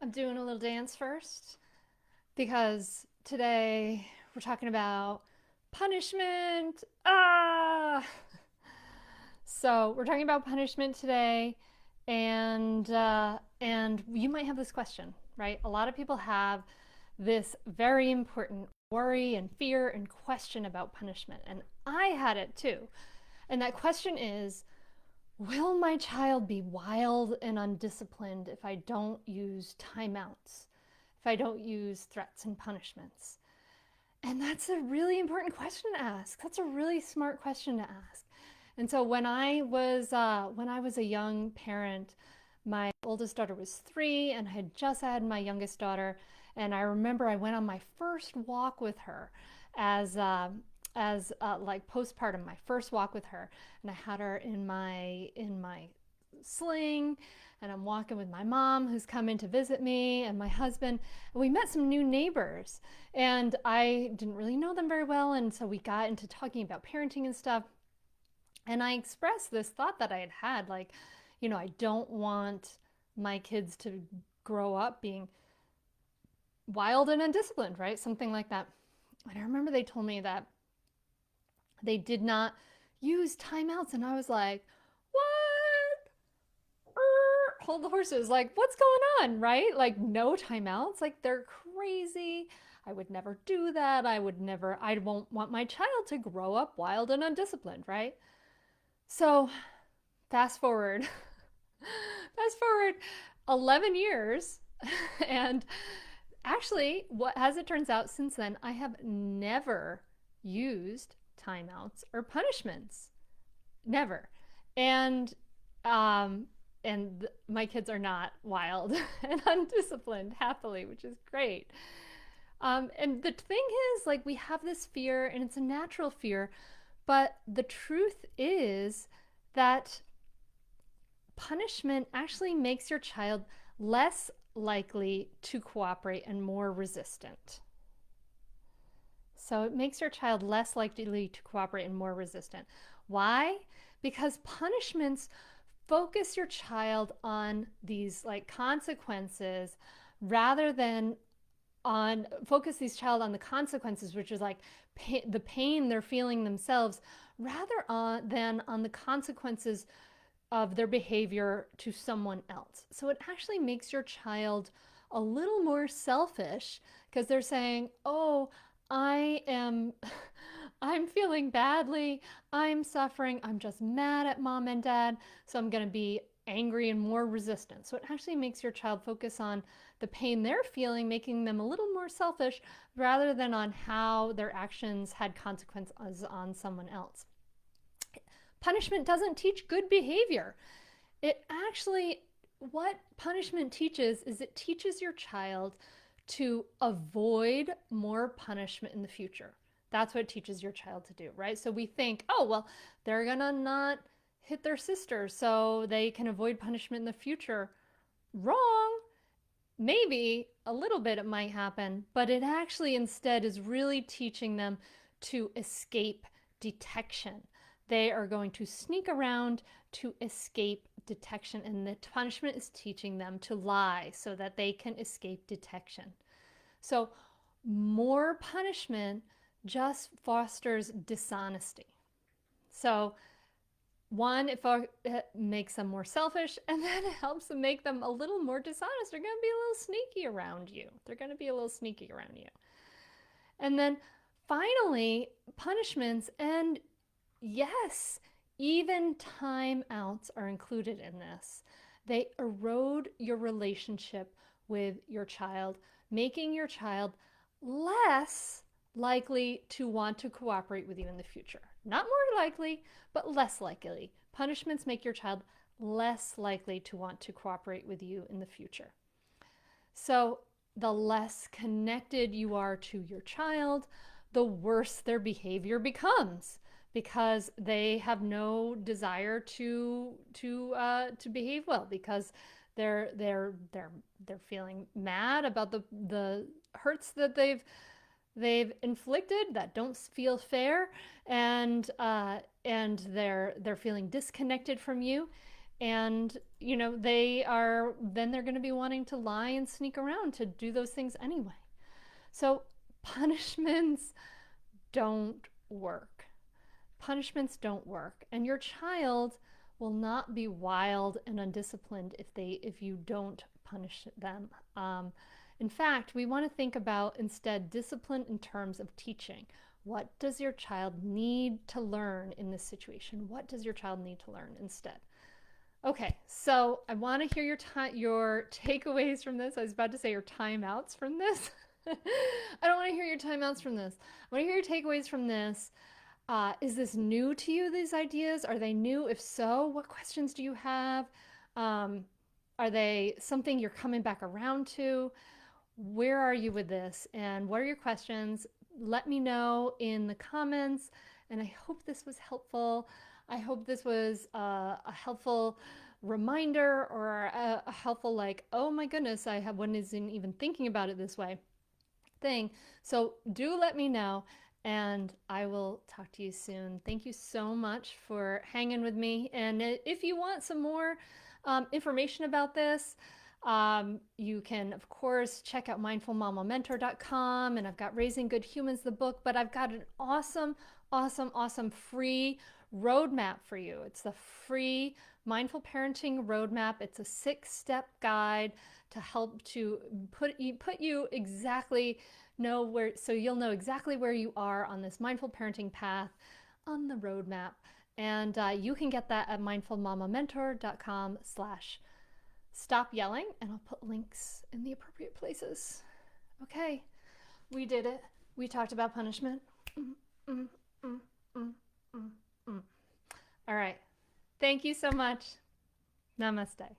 I'm doing a little dance first because today we're talking about punishment. So we're talking about punishment today, and you might have this question, right? A lot of people have this very important worry and fear and question about punishment, and I had it too. And that question is, will my child be wild and undisciplined if I don't use timeouts? If I don't use threats and punishments? And that's a really important question to ask. That's a really smart question to ask. And so when I was a young parent, my oldest daughter was 3, and I had just had my youngest daughter. And I remember I went on my first walk with her as like postpartum, my first walk with her, and I had her in my sling, and I'm walking with my mom who's come in to visit me and my husband, and we met some new neighbors, and I didn't really know them very well, and so we got into talking about parenting and stuff, and I expressed this thought that I had had, like, I don't want my kids to grow up being wild and undisciplined, right? Something like that. And I remember they told me that they did not use timeouts, and I was like, what? Hold the horses. Like, what's going on, right? Like, no timeouts. Like, they're crazy. I would never do that. I won't want my child to grow up wild and undisciplined, right? So, fast forward, fast forward 11 years. And actually, as it turns out, since then, I have never used timeouts or punishments. Never. And um, and my kids are not wild and undisciplined, happily, which is great. And the thing is, like, we have this fear, and it's a natural fear, but the truth is that punishment actually makes your child less likely to cooperate and more resistant. So it makes your child less likely to cooperate and more resistant. Why? Because punishments focus your child on these like consequences rather than on focus these child on the consequences, which is like the pain they're feeling themselves, than on the consequences of their behavior to someone else. So it actually makes your child a little more selfish because they're saying, "Oh, I am I'm feeling badly. I'm suffering. I'm just mad at mom and dad, so I'm going to be angry and more resistant." So it actually makes your child focus on the pain they're feeling, making them a little more selfish rather than on how their actions had consequences on someone else. Punishment doesn't teach good behavior. It actually, what punishment teaches is it teaches your child to avoid more punishment in the future. That's what it teaches your child to do, right? So we think, oh, well, they're gonna not hit their sister so they can avoid punishment in the future. Wrong. Maybe a little bit it might happen, but it actually instead is really teaching them to escape detection. They are going to sneak around to escape detection, and the punishment is teaching them to lie so that they can escape detection. So, more punishment just fosters dishonesty. So, one, it makes them more selfish, and then it helps them make them a little more dishonest. They're going to be a little sneaky around you. They're going to be a little sneaky around you. And then finally, punishments, and yes, even timeouts are included in this. They erode your relationship with your child, making your child less likely to want to cooperate with you in the future. Not more likely, but less likely. Punishments make your child less likely to want to cooperate with you in the future. So, the less connected you are to your child, the worse their behavior becomes because they have no desire to behave well because they're feeling mad about the hurts that they've inflicted that don't feel fair, and they're feeling disconnected from you, And they're going to be wanting to lie and sneak around to do those things anyway. So punishments don't work. Punishments don't work, and your child will not be wild and undisciplined if you don't punish them. In fact, we want to think about instead discipline in terms of teaching. What does your child need to learn in this situation? What does your child need to learn instead? Okay, so I want to hear your takeaways from this. I was about to say your timeouts from this. I don't want to hear your timeouts from this. I want to hear your takeaways from this. Is this new to you, these ideas? Are they new? If so, what questions do you have? Um, are they something you're coming back around to? Where are you with this? And what are your questions? Let me know in the comments. And I hope this was helpful. I hope this was a helpful reminder or a helpful, like, oh my goodness, one isn't even thinking about it this way thing. So do let me know, and I will talk to you soon. Thank you so much for hanging with me. And if you want some more information about this, you can, of course, check out mindfulmamamentor.com, and I've got Raising Good Humans, the book, but I've got an awesome free roadmap for you. It's the free Mindful Parenting Roadmap. It's a 6-step guide to help to put you exactly know where, so you'll know exactly where you are on this mindful parenting path on the roadmap. And you can get that at mindfulmamamentor.com/stop yelling, and I'll put links in the appropriate places. Okay, we did it. We talked about punishment. Mm, mm, mm, mm, mm. All right. Thank you so much. Namaste.